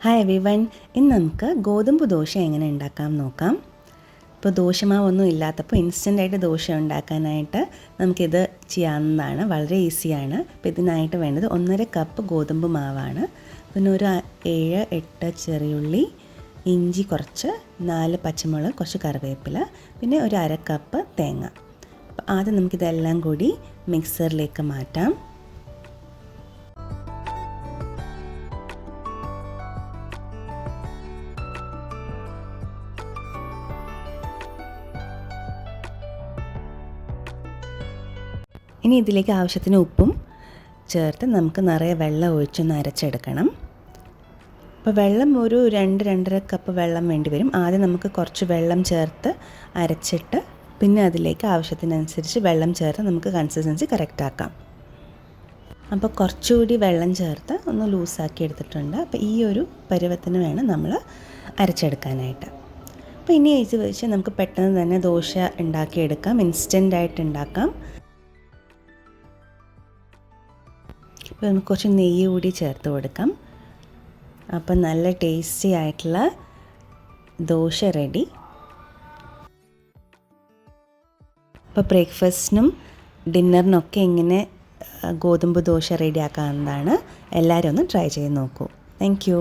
Hi everyone, ഇന്ന് നമുക്ക് ഗോതമ്പ് ദോശ എങ്ങനെ ഉണ്ടാക്കാം നോക്കാം. ഇപ്പോൾ ദോശമാവൊന്നും ഇല്ലാത്തപ്പോൾ ഇൻസ്റ്റൻ്റായിട്ട് ദോശ ഉണ്ടാക്കാനായിട്ട് നമുക്കിത് ചെയ്യാവുന്നതാണ്. വളരെ ഈസിയാണ്. അപ്പോൾ ഇതിനായിട്ട് വേണ്ടത് 1.5 കപ്പ് ഗോതമ്പ് മാവാണ്. പിന്നെ ഒരു 7-8 ചെറിയുള്ളി, ഇഞ്ചി കുറച്ച്, 4 പച്ചമുളക്, കുറച്ച് കറിവേപ്പില, പിന്നെ ഒരു 1/2 കപ്പ് തേങ്ങ. അപ്പോൾ ആദ്യം നമുക്കിതെല്ലാം കൂടി മിക്സറിലേക്ക് മാറ്റാം. ഇനി ഇതിലേക്ക് ആവശ്യത്തിന് ഉപ്പും ചേർത്ത് നമുക്ക് നിറയെ വെള്ളം ഒഴിച്ചൊന്ന് അരച്ചെടുക്കണം. അപ്പോൾ വെള്ളം ഒരു 2-2.5 കപ്പ് വെള്ളം വേണ്ടി വരും. ആദ്യം നമുക്ക് കുറച്ച് വെള്ളം ചേർത്ത് അരച്ചിട്ട് പിന്നെ അതിലേക്ക് ആവശ്യത്തിനനുസരിച്ച് വെള്ളം ചേർത്ത് നമുക്ക് കൺസിസ്റ്റൻസി കറക്റ്റ് ആക്കാം. അപ്പോൾ കുറച്ചുകൂടി വെള്ളം ചേർത്ത് ഒന്ന് ലൂസാക്കി എടുത്തിട്ടുണ്ട്. അപ്പോൾ ഈ ഒരു പരുവത്തിന് വേണം നമ്മൾ അരച്ചെടുക്കാനായിട്ട്. അപ്പോൾ ഇനി ഇത് വെച്ച് നമുക്ക് പെട്ടെന്ന് തന്നെ ദോശ ഉണ്ടാക്കിയെടുക്കാം, ഇൻസ്റ്റൻ്റായിട്ട് ഉണ്ടാക്കാം. അപ്പോൾ നമുക്ക് കുറച്ച് നെയ്യ് കൂടി ചേർത്ത് കൊടുക്കാം. അപ്പം നല്ല ടേസ്റ്റി ആയിട്ടുള്ള ദോശ റെഡി. അപ്പോൾ ബ്രേക്ക്ഫാസ്റ്റിനും ഡിന്നറിനൊക്കെ ഇങ്ങനെ ഗോതമ്പ് ദോശ റെഡി ആക്കാവുന്നതാണ്. എല്ലാവരും ഒന്ന് ട്രൈ ചെയ്ത് നോക്കൂ. Thank you.